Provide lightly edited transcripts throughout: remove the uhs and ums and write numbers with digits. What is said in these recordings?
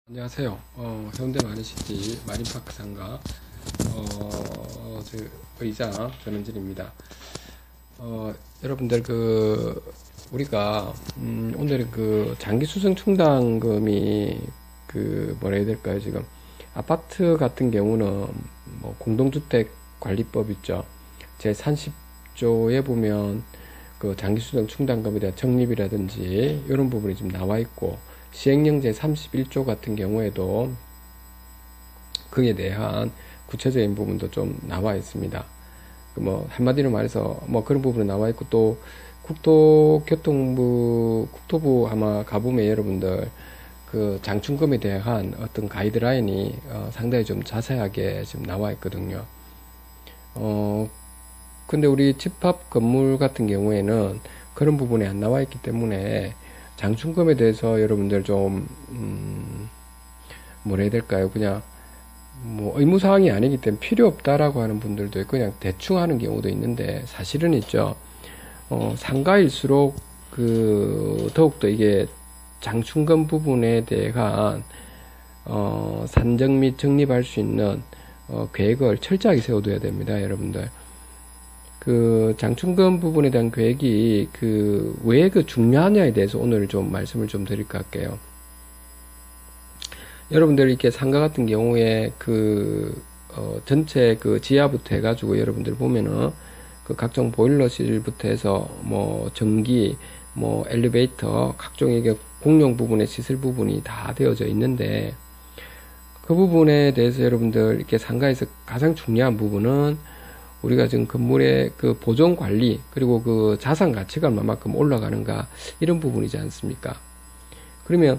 안녕하세요. 해운대 마린시티 마린파크 상가 저 의장 전원진입니다. 여러분들 우리가 오늘은 장기 수승 충당금이 뭐라 해야 될까요? 지금 아파트 같은 경우는 뭐 공동주택 관리법 있죠. 제 30조에 보면 장기 수승 충당금에 대한 적립이라든지 이런 부분이 좀 나와 있고, 시행령 제 31조 같은 경우에도 그에 대한 구체적인 부분도 좀 나와 있습니다. 한마디로 말해서 그런 부분이 나와 있고, 또 국토부 아마 가보면 여러분들 장충금에 대한 어떤 가이드라인이 상당히 좀 자세하게 지금 나와 있거든요. 근데 우리 집합 건물 같은 경우에는 그런 부분이 안 나와 있기 때문에 장충금에 대해서 여러분들 좀 뭐라 해야 될까요? 그냥 의무사항이 아니기 때문에 필요 없다라고 하는 분들도 있고, 그냥 대충 하는 경우도 있는데, 사실은 있죠. 상가일수록 더욱더 이게 장충금 부분에 대한 산정 및 적립할 수 있는 계획을 철저하게 세워둬야 됩니다, 여러분들. 장충금 부분에 대한 계획이 왜 중요하냐에 대해서 오늘 좀 말씀을 좀 드릴까 할게요. 여러분들 이렇게 상가 같은 경우에 전체 지하부터 해가지고 여러분들 보면은 각종 보일러실부터 해서 전기, 엘리베이터, 각종 이게 공용 부분의 시설 부분이 다 되어져 있는데, 그 부분에 대해서 여러분들 이렇게 상가에서 가장 중요한 부분은 우리가 지금 건물의 보존 관리, 그리고 자산 가치가 얼마만큼 올라가는가, 이런 부분이지 않습니까? 그러면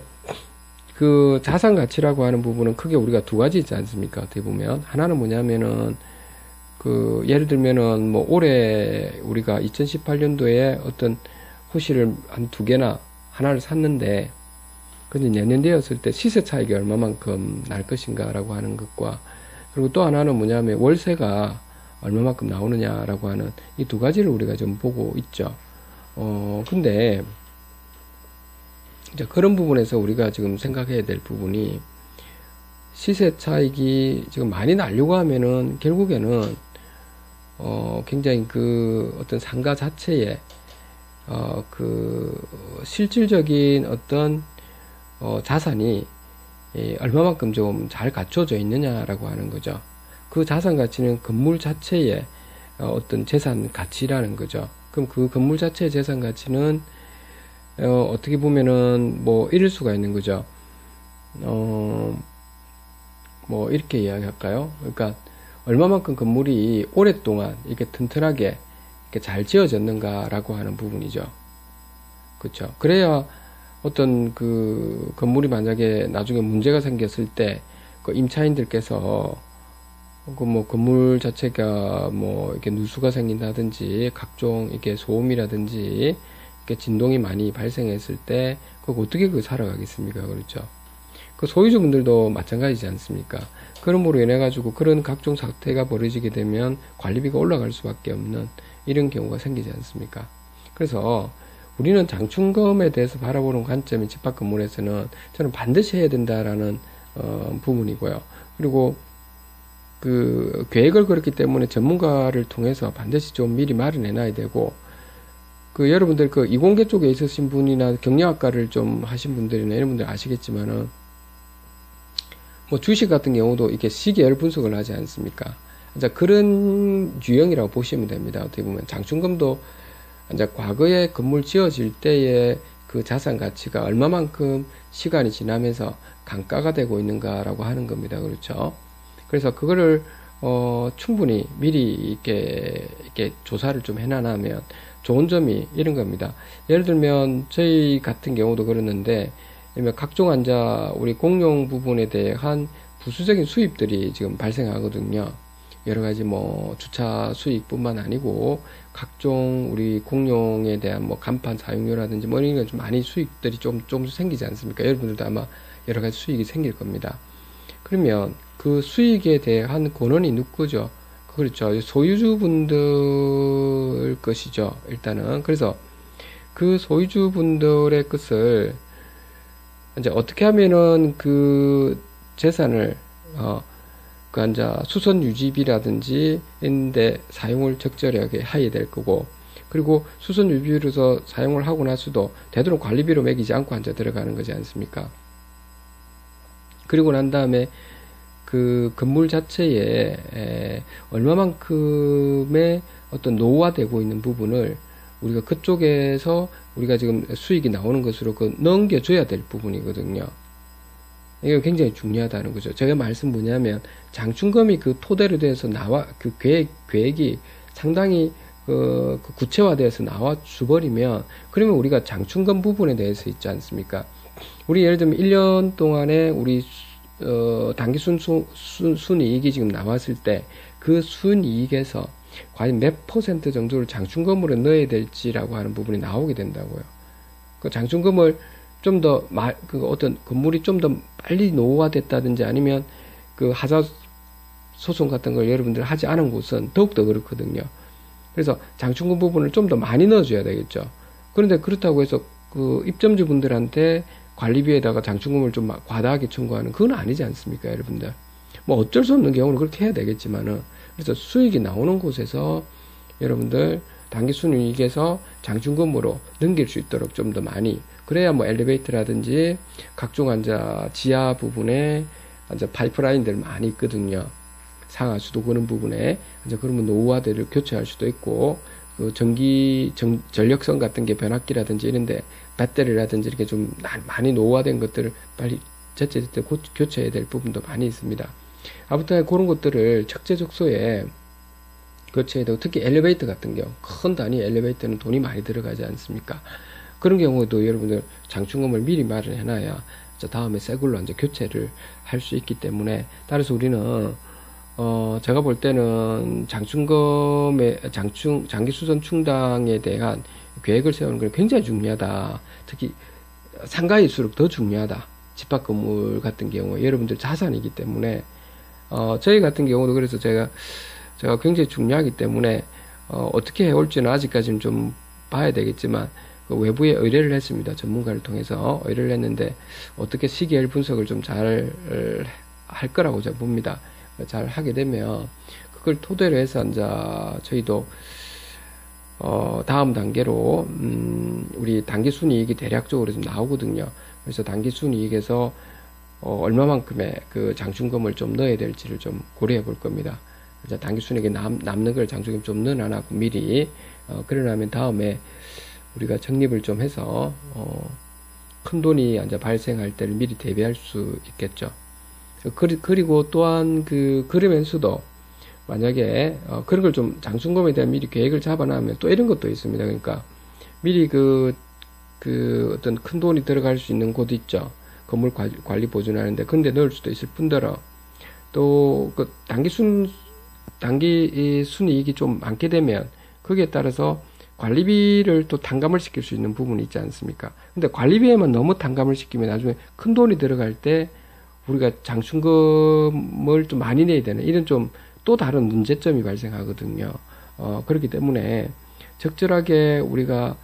자산 가치라고 하는 부분은 크게 우리가 두 가지 있지 않습니까? 어떻게 보면 하나는 뭐냐면은 예를 들면은 올해 우리가 2018년도에 어떤 호실을 한 두 개나 하나를 샀는데, 근데 내년 되었을 때 시세 차익이 얼마만큼 날 것인가라고 하는 것과, 그리고 또 하나는 뭐냐면 월세가 얼마만큼 나오느냐라고 하는 이 두 가지를 우리가 좀 보고 있죠. 근데 이제 그런 부분에서 우리가 지금 생각해야 될 부분이, 시세 차익이 지금 많이 나려고 하면은 결국에는 굉장히 어떤 상가 자체에 실질적인 어떤 자산이 얼마만큼 좀 잘 갖춰져 있느냐라고 하는 거죠. 그 자산 가치는 건물 자체의 어떤 재산 가치라는 거죠. 그럼 그 건물 자체의 재산 가치는 어떻게 보면은 이럴 수가 있는 거죠. 이렇게 이야기할까요? 그러니까 얼마만큼 건물이 오랫동안 이렇게 튼튼하게 이렇게 잘 지어졌는가라고 하는 부분이죠. 그렇죠. 그래야 어떤 건물이 만약에 나중에 문제가 생겼을 때 임차인들께서 건물 자체가 이렇게 누수가 생긴다든지, 각종 이렇게 소음이라든지, 이렇게 진동이 많이 발생했을 때, 어떻게 살아가겠습니까? 그렇죠. 소유주분들도 마찬가지지 않습니까? 그러므로 인해가지고 그런 각종 사태가 벌어지게 되면 관리비가 올라갈 수밖에 없는 이런 경우가 생기지 않습니까? 그래서 우리는 장충금에 대해서 바라보는 관점이 집합 건물에서는 저는 반드시 해야 된다라는 부분이고요. 그리고 계획을 그렇기 때문에 전문가를 통해서 반드시 좀 미리 마련해 놔야 되고, 여러분들 이공계 쪽에 있으신 분이나 경영학과를 좀 하신 분들이나 이런 분들 아시겠지만은, 주식 같은 경우도 이렇게 시계열 분석을 하지 않습니까? 이제 그런 유형이라고 보시면 됩니다. 어떻게 보면 장충금도 이제 과거에 건물 지어질 때의 자산 가치가 얼마만큼 시간이 지나면서 감가가 되고 있는가라고 하는 겁니다. 그렇죠? 그래서 그거를 충분히 미리 이렇게 조사를 좀 해놔면 좋은 점이 이런 겁니다. 예를 들면 저희 같은 경우도 그랬는데, 각종 우리 공용 부분에 대한 부수적인 수입들이 지금 발생하거든요. 여러 가지 주차 수익뿐만 아니고 각종 우리 공용에 대한 간판 사용료라든지 이런 게 좀 많이 수익들이 좀 생기지 않습니까? 여러분들도 아마 여러 가지 수익이 생길 겁니다. 그러면 그 수익에 대한 권한이 누구죠? 그렇죠. 소유주분들 것이죠. 일단은. 그래서 그 소유주분들의 것을 이제 어떻게 하면은 그 재산을 그 이제 수선 유지비라든지 인데 사용을 적절하게 해야 될 거고, 그리고 수선 유지비로서 사용을 하고 나서도 되도록 관리비로 매기지 않고 이제 들어가는 거지 않습니까? 그리고 난 다음에 그 건물 자체에 얼마만큼의 어떤 노후화되고 있는 부분을 우리가 그쪽에서 우리가 지금 수익이 나오는 것으로 그 넘겨줘야 될 부분이거든요. 이게 굉장히 중요하다는 거죠. 제가 말씀 뭐냐면 장충검이 그 토대로 돼서 그 계획이 상당히 그 구체화되어서 나와 주버리면, 그러면 우리가 장충검 부분에 대해서 있지 않습니까? 우리 예를 들면 1년 동안에 우리 단기 순이익이 지금 나왔을 때 그 순이익에서 과연 몇 % 정도를 장충검으로 넣어야 될지라고 하는 부분이 나오게 된다고요. 그 장충검을 좀 더 그 어떤 건물이 좀 더 빨리 노후화됐다든지 아니면 그 하자 소송 같은 걸 여러분들 하지 않은 곳은 더욱더 그렇거든요. 그래서 장충검 부분을 좀 더 많이 넣어줘야 되겠죠. 그런데 그렇다고 해서 그 입점주분들한테 관리비에다가 장충검을 좀 과다하게 청구하는, 그건 아니지 않습니까, 여러분들? 뭐 어쩔 수 없는 경우는 그렇게 해야 되겠지만은, 그래서 수익이 나오는 곳에서 여러분들 단기 순이익에서 장충검으로 넘길 수 있도록 좀 더 많이, 그래야 뭐 엘리베이터라든지 각종 지하 부분에 파이프라인들 많이 있거든요. 상하수도 그런 부분에 그러면 노후화대를 교체할 수도 있고, 그 전력선 같은 게 변압기라든지 이런데 배터리라든지 이렇게 좀 많이 노후화된 것들을 빨리 제때제때 교체해야 될 부분도 많이 있습니다. 아무튼 그런 것들을 적재적소에 교체해야 되고, 특히 엘리베이터 같은 경우, 큰 단위 엘리베이터는 돈이 많이 들어가지 않습니까? 그런 경우에도 여러분들 장충검을 미리 마련해놔야 다음에 새 걸로 이제 교체를 할 수 있기 때문에, 따라서 우리는 제가 볼 때는 장충검의 장기수선 충당에 대한 계획을 세우는 건 굉장히 중요하다. 특히 상가일수록 더 중요하다. 집합 건물 같은 경우에 여러분들 자산이기 때문에, 저희 같은 경우도 그래서 제가 굉장히 중요하기 때문에, 어떻게 해올지는 아직까지는 좀 봐야 되겠지만, 그 외부에 의뢰를 했습니다. 전문가를 통해서 의뢰를 했는데, 어떻게 시기엘 분석을 좀 잘 할 거라고 제가 봅니다. 잘 하게 되면, 그걸 토대로 해서 이제 저희도, 다음 단계로, 우리 단기 순이익이 대략적으로 좀 나오거든요. 그래서 단기 순이익에서, 얼마만큼의 그 장충검을 좀 넣어야 될지를 좀 고려해 볼 겁니다. 이제 단기 순이익에 남는 걸 장충검 좀 넣어놔고 미리, 그러려면 다음에 우리가 적립을 좀 해서, 큰 돈이 이제 발생할 때를 미리 대비할 수 있겠죠. 그리고 또한 그러면서도 만약에 그런 걸 좀 장충검에 대한 미리 계획을 잡아놔면 또 이런 것도 있습니다. 그러니까 미리 그 어떤 큰 돈이 들어갈 수 있는 곳 있죠. 건물 관리 보존하는데 그런데 넣을 수도 있을 뿐더러, 또 그 단기 순이익이 좀 많게 되면 거기에 따라서 관리비를 또 탕감을 시킬 수 있는 부분이 있지 않습니까? 근데 관리비에만 너무 탕감을 시키면 나중에 큰 돈이 들어갈 때 우리가 장충검을 좀 많이 내야 되는, 이런 좀 또 다른 문제점이 발생하거든요. 그렇기 때문에 적절하게 우리가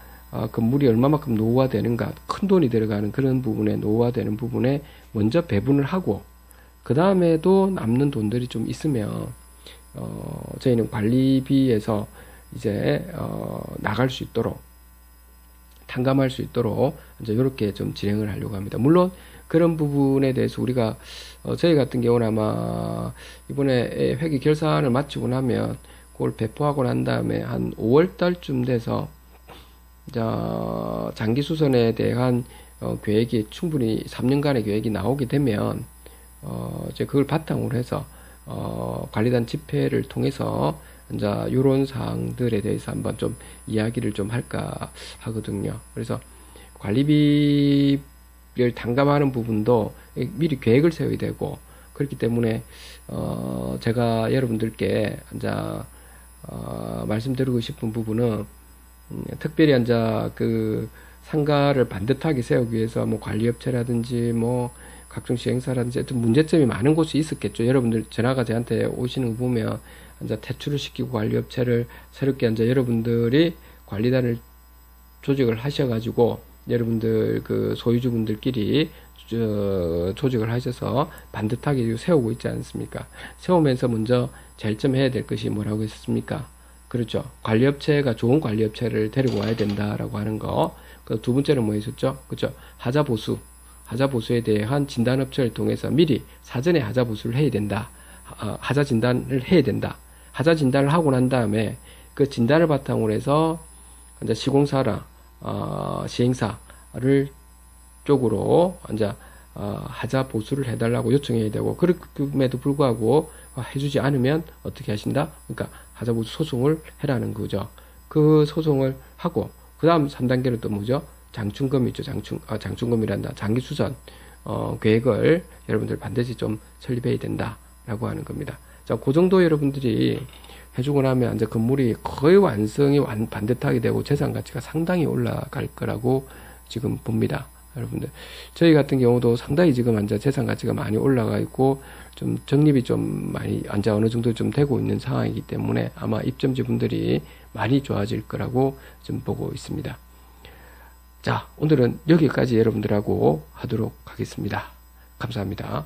건물이 얼마만큼 노후화되는가, 큰 돈이 들어가는 그런 부분에, 노후화되는 부분에 먼저 배분을 하고, 그 다음에도 남는 돈들이 좀 있으면 저희는 관리비에서 이제 나갈 수 있도록, 탕감할 수 있도록 이제 이렇게 좀 진행을 하려고 합니다. 물론 그런 부분에 대해서 우리가 저희 같은 경우는 아마 이번에 회계 결산을 마치고 나면 그걸 배포하고 난 다음에 한 5월 달쯤 돼서 장기 수선에 대한 계획이 충분히 3년간의 계획이 나오게 되면 이제 그걸 바탕으로 해서 관리단 집회를 통해서 이제 이런 사항들에 대해서 한번 좀 이야기를 좀 할까 하거든요. 그래서 관리비를 탕감하는 부분도 미리 계획을 세워야 되고, 그렇기 때문에 제가 여러분들께 이제 말씀드리고 싶은 부분은, 특별히 이제 그 상가를 반듯하게 세우기 위해서 뭐 관리업체라든지 뭐 각종 시행사라든지 어떤 문제점이 많은 곳이 있었겠죠. 여러분들 전화가 저한테 오시는 거 보면 이제 퇴출을 시키고 관리업체를 새롭게 이제 여러분들이 관리단을 조직을 하셔가지고 여러분들 그 소유주분들끼리 조직을 하셔서 반듯하게 세우고 있지 않습니까? 세우면서 먼저 제일 좀 해야 될 것이 뭐라고 했었습니까? 그렇죠. 관리업체가 좋은 관리업체를 데리고 와야 된다라고 하는 거. 그 두 번째는 뭐 있었죠? 그렇죠. 하자보수. 하자보수에 대한 진단업체를 통해서 미리 사전에 하자보수를 해야 된다. 하자 진단을 해야 된다. 하자 진단을 하고 난 다음에 그 진단을 바탕으로 해서 이제 시공사나 시행사를 쪽으로 이제 하자 보수를 해달라고 요청해야 되고, 그럼에도 불구하고 해주지 않으면 어떻게 하신다? 그러니까 하자 보수 소송을 해라는 거죠. 그 소송을 하고 그 다음 3단계는 또 뭐죠? 장충검이죠. 장충검이란다. 장기수선 계획을 여러분들 반드시 좀 설립해야 된다라고 하는 겁니다. 자, 그 정도 여러분들이 해주고 나면 이제 건물이 거의 완성이 반듯하게 되고 재산 가치가 상당히 올라갈 거라고 지금 봅니다. 여러분들, 저희 같은 경우도 상당히 지금 이제 재산 가치가 많이 올라가 있고 좀 적립이 좀 많이 이제 어느 정도 좀 되고 있는 상황이기 때문에 아마 입점지분들이 많이 좋아질 거라고 좀 보고 있습니다. 자, 오늘은 여기까지 여러분들하고 하도록 하겠습니다. 감사합니다.